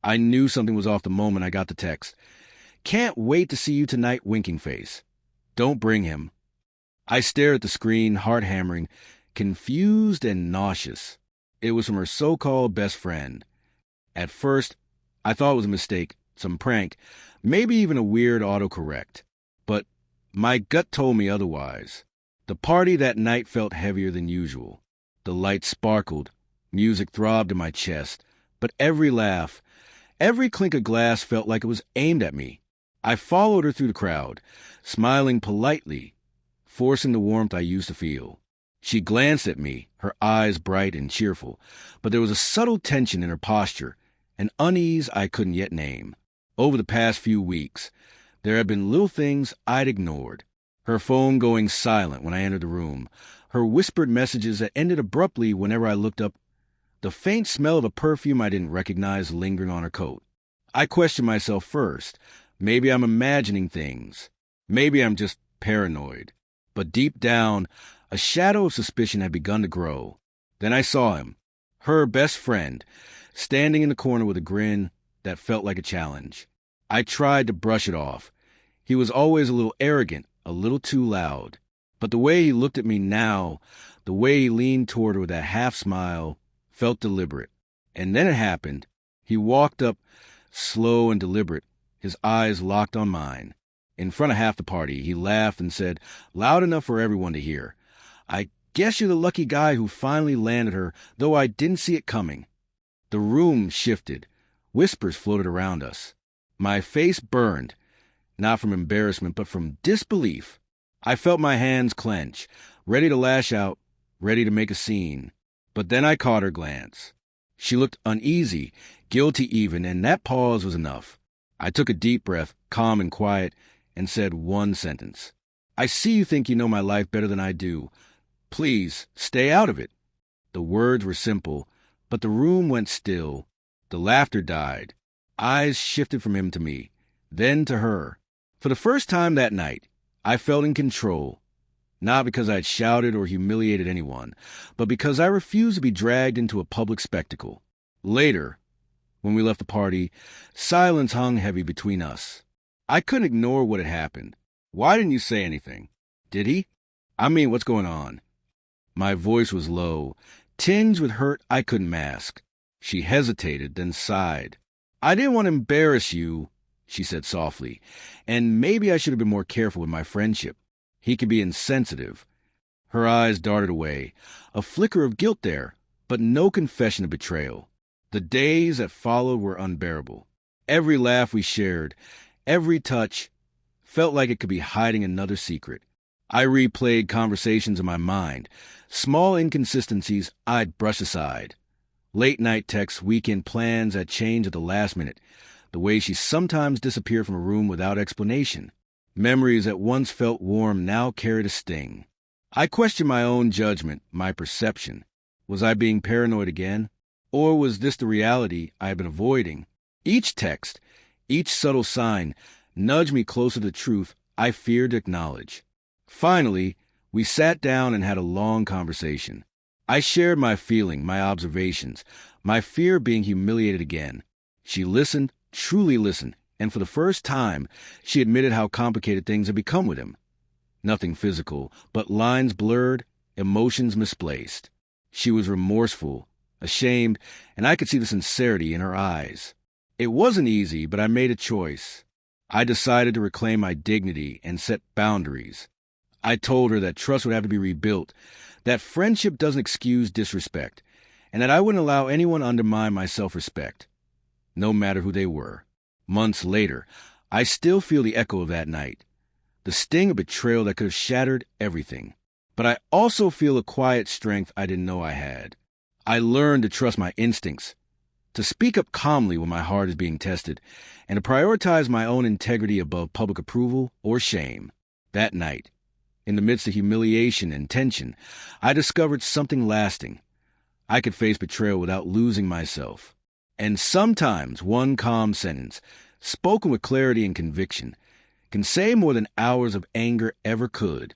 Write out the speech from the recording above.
I knew something was off the moment I got the text. Can't wait to see you tonight, winking face. Don't bring him. I stared at the screen, heart hammering, confused and nauseous. It was from her so-called best friend. At first, I thought it was a mistake, some prank, maybe even a weird autocorrect. But my gut told me otherwise. The party that night felt heavier than usual. The lights sparkled, music throbbed in my chest, but every laugh, every clink of glass felt like it was aimed at me. I followed her through the crowd, smiling politely, forcing the warmth I used to feel. She glanced at me, her eyes bright and cheerful, but there was a subtle tension in her posture, an unease I couldn't yet name. Over the past few weeks, there had been little things I'd ignored. Her phone going silent when I entered the room, her whispered messages that ended abruptly whenever I looked up, the faint smell of a perfume I didn't recognize lingering on her coat. I questioned myself first. Maybe I'm imagining things. Maybe I'm just paranoid. But deep down, a shadow of suspicion had begun to grow. Then I saw him, her best friend, standing in the corner with a grin that felt like a challenge. I tried to brush it off. He was always a little arrogant, a little too loud. But the way he looked at me now, the way he leaned toward her with that half-smile, felt deliberate. And then it happened. He walked up, slow and deliberate, his eyes locked on mine. In front of half the party, he laughed and said, loud enough for everyone to hear, "I guess you're the lucky guy who finally landed her, though I didn't see it coming." The room shifted. Whispers floated around us. My face burned, not from embarrassment, but from disbelief. I felt my hands clench, ready to lash out, ready to make a scene. But then I caught her glance. She looked uneasy, guilty even, and that pause was enough. I took a deep breath, calm and quiet, and said one sentence. "I see you think you know my life better than I do. Please, stay out of it." The words were simple, but the room went still. The laughter died. Eyes shifted from him to me, then to her. For the first time that night, I felt in control. Not because I'd shouted or humiliated anyone, but because I refused to be dragged into a public spectacle. Later, when we left the party, silence hung heavy between us. I couldn't ignore what had happened. "Why didn't you say anything?" "Did he? I mean, what's going on?" My voice was low, tinged with hurt I couldn't mask. She hesitated, then sighed. "I didn't want to embarrass you," she said softly, "and maybe I should have been more careful with my friendship. He can be insensitive." Her eyes darted away, a flicker of guilt there, but no confession of betrayal. The days that followed were unbearable. Every laugh we shared, every touch, felt like it could be hiding another secret. I replayed conversations in my mind, small inconsistencies I'd brush aside. Late-night texts, weekend plans that changed at the last minute, the way she sometimes disappeared from a room without explanation. Memories that once felt warm now carried a sting. I questioned my own judgment, my perception. Was I being paranoid again? Or was this the reality I had been avoiding? Each text, each subtle sign, nudged me closer to the truth I feared to acknowledge. Finally, we sat down and had a long conversation. I shared my feeling, my observations, my fear of being humiliated again. She listened, truly listened, and for the first time, she admitted how complicated things had become with him. Nothing physical, but lines blurred, emotions misplaced. She was remorseful, ashamed, and I could see the sincerity in her eyes. It wasn't easy, but I made a choice. I decided to reclaim my dignity and set boundaries. I told her that trust would have to be rebuilt, that friendship doesn't excuse disrespect, and that I wouldn't allow anyone to undermine my self-respect, no matter who they were. Months later, I still feel the echo of that night, the sting of betrayal that could have shattered everything. But I also feel a quiet strength I didn't know I had. I learned to trust my instincts, to speak up calmly when my heart is being tested, and to prioritize my own integrity above public approval or shame. That night, in the midst of humiliation and tension, I discovered something lasting. I could face betrayal without losing myself. And sometimes one calm sentence, spoken with clarity and conviction, can say more than hours of anger ever could.